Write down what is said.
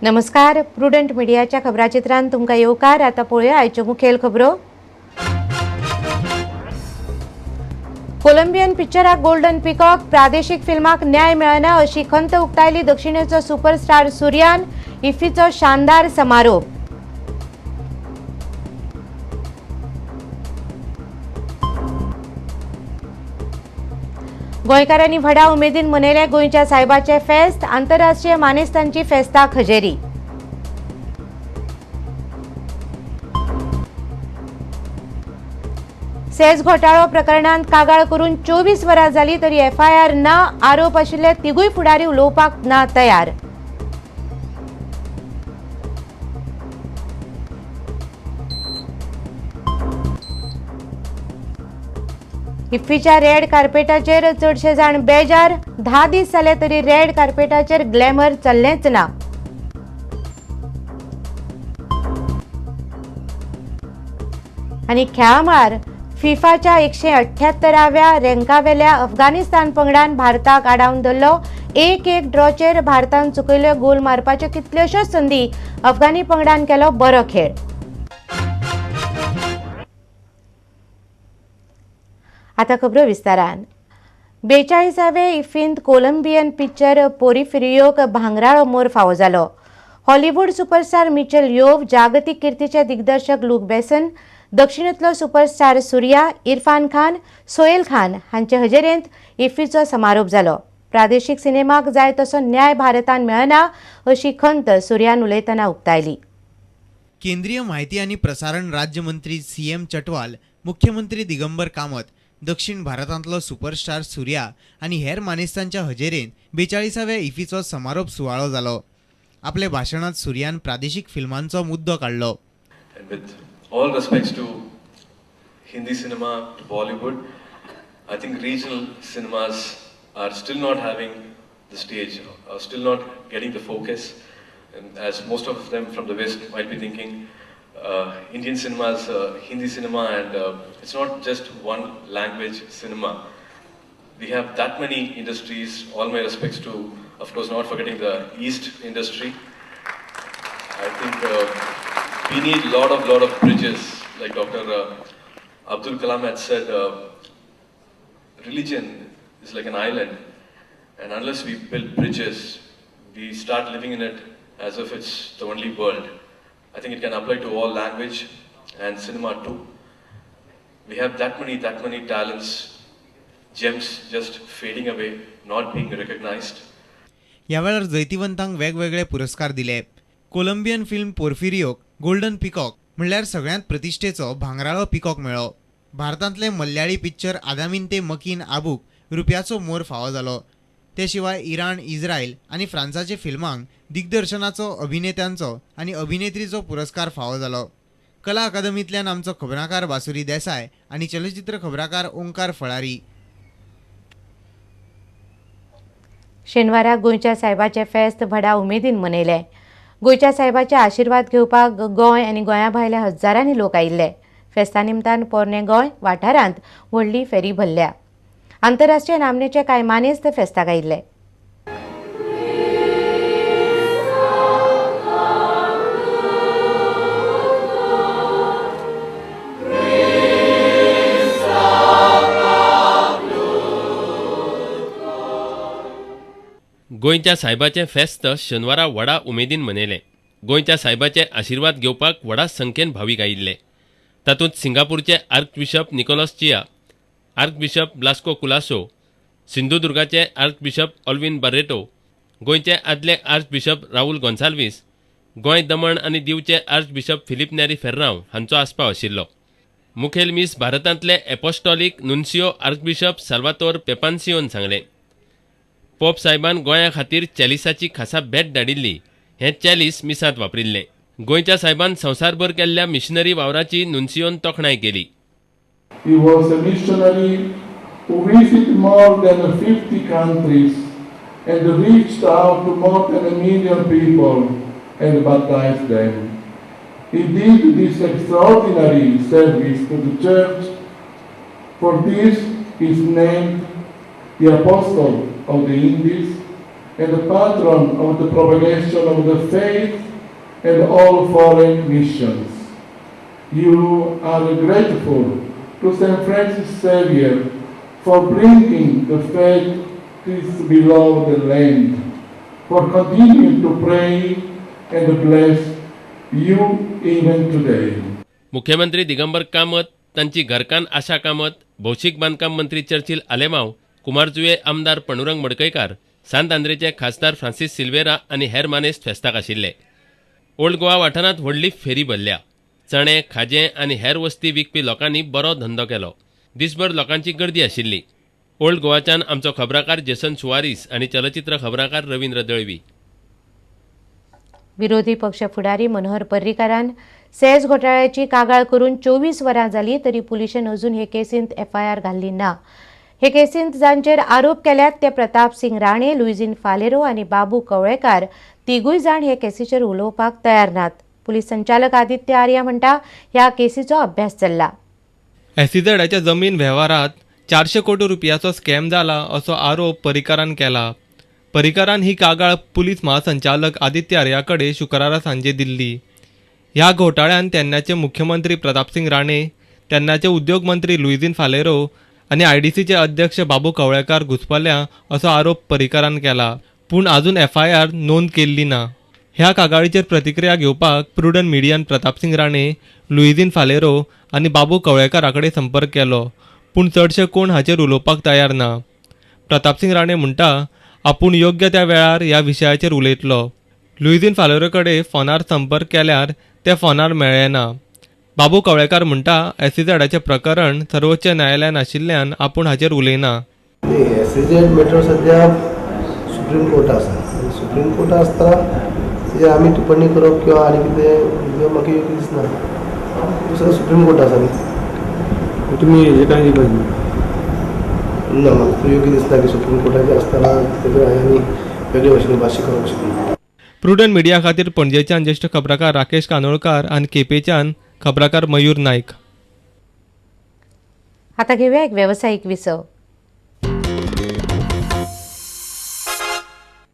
नमस्कार, प्रुडंट मिडियाच्या खबराचित्रांत तुमकां येवकार। आता पळोवया आयच्यो मुखेल खबरो। कोलंबियन पिक्चराक गोल्डन पिकॉक, प्रादेशीक फिल्माक न्याय मेळना अशी खंत उक्तायली दक्षिणेचो सुपरस्टार सूर्यान। इफ्फीचो शानदार समारोप। गोंयकारांनी व्हडा उमेदीन मनयले गोंयच्या सायबाचे फेस्त। आंतरराष्ट्रीय मानेस्तांची फेस्ताक हजेरी। सेज घोटाळो प्रकरणांत कागाळ करून 24 वरां जाली तरी FIR ना। आरोप आशिल्ले तिगूय फुडारी उलोवपाक ना तयार। इफ्फीच्या रेड कार्पेटाचेर चडशे जाण बेजार। 10 दीस जाले तरी रेड कार्पेटाचेर ग्लॅमर चल्लेच ना। आनी खेळा मळार फिफाच्या 178व्या रँकावेल्या अफगाणिस्तान पंगडान भारताक आडावन धरलो। 1-1 ड्रॉचेर भारतान चुकयल्यो गोल मारपाच्यो कितल्योशोच संदी अफगाणी पंगडान केलो बरो खेळ। आता खबरो विस्तारान। 42व्या इफ्फींत कोलंबियन पिक्चर पोरिफिरियोक भांगराळो मोर फावो जालो। हॉलिवूड सुपरस्टार मिचेल योव, जागतीक कीर्तीचे दिग्दर्शक लूक बेसन, दक्षिणेंतलो सुपरस्टार सूर्या, इरफान खान, सोहेल खान हांचे हजेरेंत इफ्फीचो समारोप जालो। प्रादेशीक सिनेमाक जाय तसो न्याय भारतान मेळना अशी खंत सूर्यान उलयतना उक्तायली। केंद्रीय माहिती आणि प्रसारण राज्यमंत्री CM चटवाल, मुख्यमंत्री दिगंबर कामत, दक्षिण भारतांतलो सुपरस्टार सूर्या आणि हेर मानेस्तांच्या हजेरेंत 42व्या इफ्फीचो समारोप सुवाळो जालो। आपल्या भाशणांत सूर्यान प्रादेशीक फिल्मांचो मुद्दो काडलो। All respects to Hindi cinema, to Bollywood, I think regional cinemas are still not having the stage, are still not getting the focus, and as most of them from the West might be thinking, Indian cinemas, Hindi cinema, and it's not just one language cinema. We have that many industries. All my respects to, of course, not forgetting the East industry. I think we need lot of bridges, like Dr. Abdul Kalam had said. Religion is like an island, and unless we build bridges, we start living in it as if it's the only world. I think it can apply to all language and cinema too. We have that many talents, gems just fading away, not being recognized. ह्या वेळार जैतिवंतांक वेगवेगळे पुरस्कार दिले। Colombian film पोर्फिरियोक golden peacock म्हणल्यार सगळ्यांत प्रतिश्ठेचो भांगराळो peacock मेळ्ळो। भारतांतले मल्याळी picture आदामिंते मकीन आबूक रुपयाचो मोर फावो जालो। ते शिवाय इराण, इस्रायल आणि फ्रांसाचे फिल्मांक दिग्दर्शनाचो, अभिनेत्यांचो आणि अभिनेत्रीचो पुरस्कार फावो जालो। कला अकादमींतल्यान आमचो खबराकार बासुरी देसाय आणि चलचित्र खबराकार ओंकार फळारी। शेनवारा गोंयच्या सायबाचे फेस्त व्हडा उमेदीन मनयले। गोंयच्या सायबाचे आशीर्वाद घेवपाक गोंय आनी गोंया भायले हजारांनी लोक आयिल्ले। फेस्ता निमतान पोरणे गोंय वाठारांत व्हडली फेरी भरल्या। आंतरराष्ट्रीय नामनेचे कांय मानेस्त फेस्ताक आयिल्ले। गोंयच्या सायबाचे फेस्त शेनवारा व्हडा उमेदीन मनयले। गोंयच्या सायबाचे आशीर्वाद घेवपाक व्हडा संख्येन भावीक आयिल्ले। तातूंत सिंगापूरचे archbishop Nicholas Chia, archbishop Blasco Collaco, सिंधुदुर्गाचे आर्कबिशप ऑल्विन बार्रेटो, गोंयचे आदले आर्कबिशप राहुल गोन्साल्वीस, गोंय दमण आनी दीवचे आर्चबिशप फिलीप नेरी फेर्रांव हांचो आस्पाव आशिल्लो. मुखेल मीस भारतांतले एपोस्टॉलिक नुन्सियो आर्चबिशप साल्वातोर पेपान्सियोन सांगले. पोप साहेबान गोंया खातीर चॅलिसाची खासा भेट धाडिल्ली. हें चॅलिस मिसांत वापरिल्लें. गोंयच्या साहेबान संवसारभर केल्ल्या मिशनरी वावराची नुन्सियोन तोखणाय केली. He was a missionary who visited more than 50 countries and reached out to more than 1 million people and baptized them. He did this extraordinary service to the church. For this he is named the Apostle of the Indies and the patron of the propagation of the faith and all foreign missions. You are grateful to St. Francis Xavier for bringing the faith to his beloved land, for continuing to pray and bless you even today. मुख्यमंत्री दिगंबर कामत, तांची घरकान आशा कामत, भौशीक बांदकाम मंत्री चर्चिल आलेमांव, कुमारजुवे आमदार पांडुरंग मडकयकार, सांत आंद्रेचे खासदार Francis Silveira आनी हेर मानेस्त फेस्ताक आशिल्ले. ओल्ड गोवा वाठारांत व्हडली फेरी भरल्या. चणे, खाजें आनी हेर वस्ती विकपी लोकांनी बरो धंदो केलो. दिसभर लोकांची गर्दी आशिल्ली. ओल्ड गोवाच्यान आमचो खबराकार जेसन सुवारीस आनी चलचित्र खबराकार रवींद्र दळवी. विरोधी पक्ष फुडारी मनोहर पर्रीकारान सेज घोटाळ्याची कागाळ करून 24 वरां जाली तरी पुलिशेन अजून हे केसींत FIR घाल्ली ना. हे केसींत जांचेर आरोप केल्यात ते प्रताप सिंग राणे, लुईझीन फालेरो आनी बाबू कवळेकार तिगूय जाण हे केसीचेर उलोवपाक तयार नात. पुलीस संचालक आदित्य आर्या म्हणटा ह्या केसीचो अभ्यास चल्ला. SEZच्या जमीन वेव्हारात 400 कोटी रुपयाचो स्कॅम जाला असो आरोप पर्रीकारान केला. पर्रीकारान ही कागाळ पुलीस महासंचालक आदित्य आर्याकडे शुक्रारा सांजे दिल्ली. ह्या घोटाळ्यान तेन्नाचे मुख्यमंत्री प्रतापसिंग राणे, तेन्नाचे उद्योग मंत्री लुईझीन फालेरो आनी IDCचे अध्यक्ष बाबू कवळेकार घुसपल्या असो आरोप पर्रीकारान केला. पूण अजून FIR नोंद केल्ली ना. ह्या कागाळीचेर प्रतिक्रिया घेवपाक प्रुडंट मिडियान प्रतापसिंग राणे, लुईझीन फालेरो आनी बाबू कवळेकारा कडेन संपर्क केलो, पूण चडशे कोण हाचेर उलोवपाक तयार ना. प्रतापसिंग राणे म्हणटा आपूण योग्य त्या वेळार ह्या विशयाचेर उलयतलो. लुईझीन फालेरो कडेन फोनार संपर्क केल्यार ते फोनार मेळ्ळे ना. बाबू कवळेकार म्हणटा SEZचें प्रकरण सर्वोच्च न्यायालयान आशिल्ल्यान आपूण हाचेर उलयना. SEZ मॅटर सध्या सुप्रीम कोर्ट आसा. सुप्रीम कोर्ट आसतना आमी टिप्पणी करप किंवा आनी कितें म्हाका योग्य दिसना. दुसरो सुप्रीम कोर्ट आसा न्ही, तुमी हेजें कांय दिवपाक ना. म्हाका योग्य दिसना की सुप्रीम कोर्टाचें आसतना तेजेर आनी वेगळे भशेन भाश्य करप शकना. प्रुडंट मिडिया खातीर पणजेच्यान ज्येश्ठ खबराकार राकेश कानोळकार आनी केपेच्यान खबराकार मयूर नायक. आता घेऊया एक व्यावसायिक विसव.